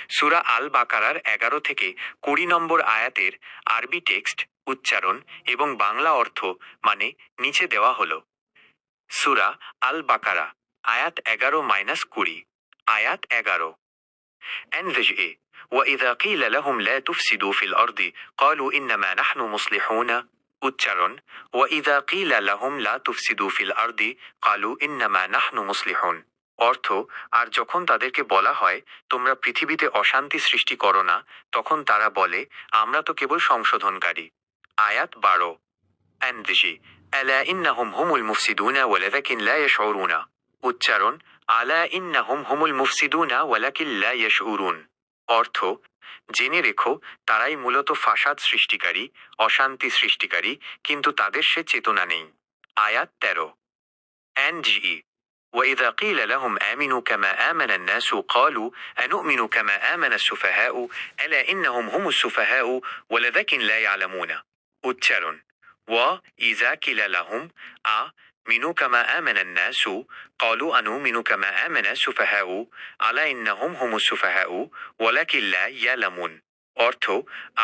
সূরা আল বাকারার 11 থেকে 20 নম্বর আয়াতের আরবি টেক্সট, উচ্চারণ এবং বাংলা অর্থ মানে নিচে দেওয়া হলো। সূরা আল বাকারা, আয়াত 11-20। আয়াত 11। এনভিজে وإذا قيل لهم لا تفسدوا في الأرض قالوا إنما نحن مصلحون। উচ্চারণ وإذا قيل لهم لا تفسدوا في الأرض قالوا إنما نحن مصلحون। অর্থ, আর যখন তাদেরকে বলা হয় তোমরা পৃথিবীতে অশান্তি সৃষ্টি করো না, তখন তারা বলে আমরা তো কেবল সংশোধনকারী। আয়াত 12। এনভিজি আলা ইন্নাহুম হুমুল মুফসিদুনা ওয়ালাকিন লা ইয়াশউরুনা। উচ্চারণ আলা ইন্নাহুম হুমুল মুফসিদুনা ওয়ালাকিন লা ইয়াশউরুন। অর্থ, জেনে রেখো তারাই মূলত ফাসাদ সৃষ্টিকারী, অশান্তি সৃষ্টিকারী, কিন্তু তাদের সে চেতনা নেই। আয়াত 13। এনজিই وإذا قيل لهم آمنوا كما آمن الناس قالوا أنؤمن كما آمن السفهاء ألا إنهم هم السفهاء ولكن لا يعلمون। উচ্চারণ وإذا قيل لهم آمنوا كما آمن الناس قالوا أنؤمن كما آمن السفهاء ألا إنهم هم السفهاء ولكن لا يعلمون। অর্থ,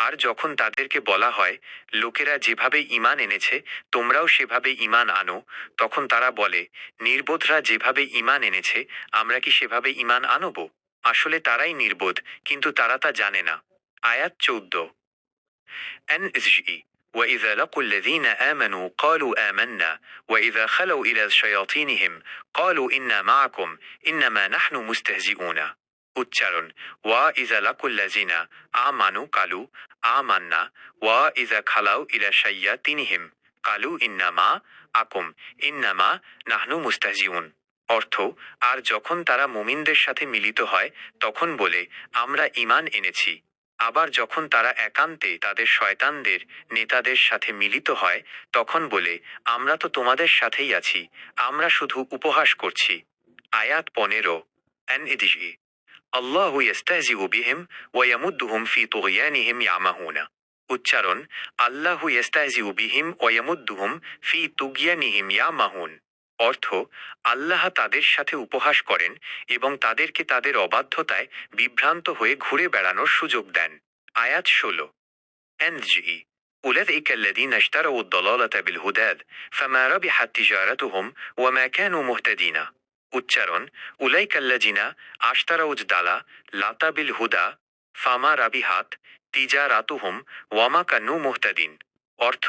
আর যখন তাদেরকে বলা হয় লোকেরা যেভাবে ঈমান এনেছে তোমরাও সেভাবে ঈমান আনো, তখন তারা বলে নির্বোধরা যেভাবে ঈমান এনেছে আমরা কি সেভাবে ঈমান আনব? আসলে তারাই নির্বোধ, কিন্তু তারা তা জানে না। আয়াত 14। এনজি وإذا لقوا الذين آمنوا قالوا آمنا وإذا خلوا إلى شياطينهم قالوا إنا معكم إنما نحن مستهزئون। উচ্চারণ وإذا لقوا الذين آمنوا قالوا آمنا وإذا خلوا إلى شياطينهم قالوا إنا معكم إنما نحن مستهزئون। অর্থ, আর যখন তারা মুমিনদের সাথে মিলিত হয় তখন বলে আমরা ঈমান এনেছি, আবার যখন তারা একান্তে তাদের শয়তানদের নেতাদের সাথে মিলিত হয় তখন বলে আমরা তো তোমাদের সাথেই আছি, আমরা শুধু উপহাস করছি। আয়াত 15। এনইডিজি আল্লাহু ইস্তাহজিউ বিহিম ওয়া ইয়ামুদ্দুহুম ফি তুগয়ানিহিম ইয়ামাহুন। উচ্চারণ আল্লাহু ইস্তাহজিউ বিহিম ওয়া ইয়ামুদ্দুহুম ফি তুগয়ানিহিম ইয়ামাহুন। অর্থ, আল্লাহ তাদের সাথে উপহাস করেন এবং তাদেরকে তাদের অবাধ্যতায় বিভ্রান্ত হয়ে ঘুরে বেড়ানোর সুযোগ দেন। আয়াত 16। এনজি أولئك الذين اشتروا الضلالة بالهدى فما ربحت تجارتهم وما كانوا مهتدين। উচ্চারণ উলাইকাল্লাজিনা আশতারাউজ দালা লাতা বিল হুদা ফামা রাবিহাত তিজারাতুহুম ওয়ামা কান্নু মুহতাদিন। অর্থ,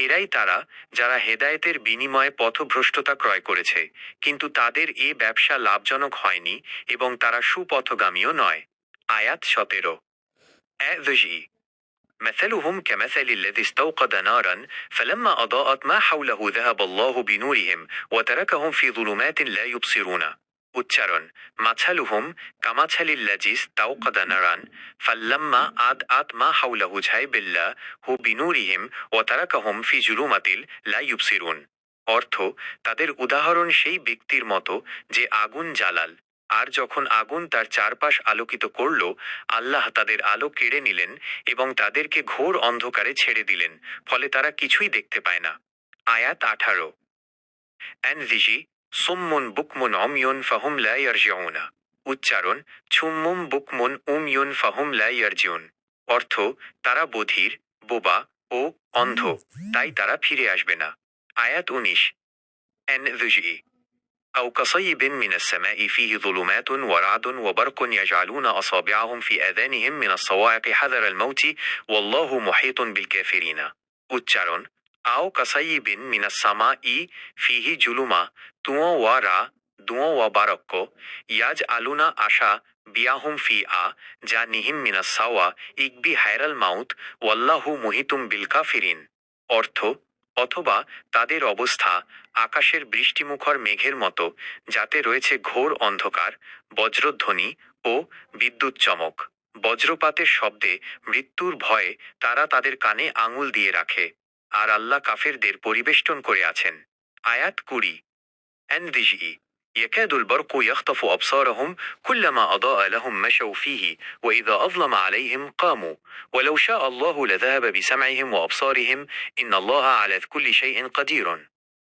এরাই তারা যারা হেদায়েতের বিনিময়ে পথভ্রষ্টতা ক্রয় করেছে, কিন্তু তাদের এ ব্যবসা লাভজনক হয়নি এবং তারা সুপথগামীও নয়। আয়াত 17। এজি مثلهم كمثل الذي استوقد نارا فلما أضاءت ما حوله ذهب الله بنورهم وتركهم في ظلمات لا يبصرون। উচ্চারণ মাছালুহুম কামাছালিল্লাজি ইস্তাওকাদা নারান ফাল্লাম্মা আত মা হাওলাহু ঝাইবিল্লাহু বিনুরিহিম ওয়া তারাকাহুম ফি জুলুমাতিল লা ইউবসিরুন। অর্থ, তাদের উদাহরণ সেই ব্যক্তির মতো যে আগুন জ্বালাল, আর যখন আগুন তার চারপাশ আলোকিত করল আল্লাহ তাদের আলো কেড়ে নিলেন এবং তাদেরকে ঘোর অন্ধকারে ছেড়ে দিলেন, ফলে তারা কিছুই দেখতে পায় না। আয়াত 18। এনভিজি সুম্মুন বুকমুন অমিয়ুন ফাহুম লা ইয়ারজিউন। উচ্চারণ ছুম্মুম বুকমুন উমিয়ুন ফাহুম লা ইয়ারজিউন। অর্থ, তারা বধির, বোবা ও অন্ধ, তাই তারা ফিরে আসবে না। আয়াত 19। এনভিজি أو كصيب من السماء فيه ظلمات ورعد وبرق يجعلون أصابعهم في آذانهم من الصواعق حذر الموت والله محيط بالكافرين। উচ্চারণ আও কাসাইবিন মিনাস সামাই ফিহি জুলুমা তুও ওয়া রা দুও ওয়া বারাক্ক ইয়াজ আলুনা আশা বিয়াহুম ফি যা নিহিম মিনাস সাওয়া ইকবি হায়রাল মাউত ওয়াল্লাহু মুহিতুম বিল কাফিরিন। অর্থ, অথবা তাদের অবস্থা আকাশের বৃষ্টিমুখর মেঘের মতো যাতে রয়েছে ঘোর অন্ধকার, বজ্রধ্বনি ও বিদ্যুৎ চমক। বজ্রপাতের শব্দে মৃত্যুর ভয়ে তারা তাদের কানে আঙুল দিয়ে রাখে, আর আল্লাহ কাফেরদের পরিবেষ্টন করে আছেন। আয়াত 20। এনভিজি يكاد البرق يخطف أبصارهم كلما أضاء لهم مشوا فيه وإذا أظلم عليهم قاموا ولو شاء الله لذهب بسمعهم وأبصارهم إن الله على كل شيء قدير।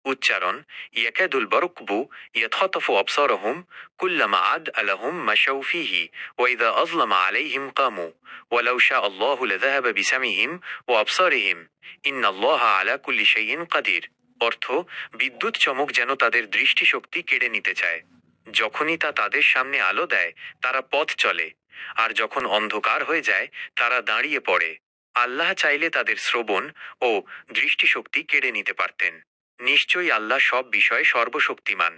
উচ্চারণ ইয়াকাদুল বারকবু ইয়াতখাতাফু আবসারহুম কুল্লামা আদ আলাহুম মাশাউ ফীহি ওয়া ইযা আযলামা আলাইহিম কামু ওয়ালাউ শা আল্লাহু লাযাহাবা বিসামিহিম ওয়া আবসারিহিম ইন্নাল্লাহা আলা কুল্লি শাইইন কাদির। অর্থ, বিদ্যুৎ চমক যেন তাদের দৃষ্টিশক্তি কেড়ে নিতে চায়। যখনই তা তাদের সামনে আলো দেয় তারা পথ চলে, আর যখন অন্ধকার হয়ে যায় তারা দাঁড়িয়ে পড়ে। আল্লাহ চাইলে তাদের শ্রবণ ও দৃষ্টিশক্তি কেড়ে নিতে পারতেন। নিশ্চয়ই আল্লাহ সব বিষয়ে সর্বশক্তিমান।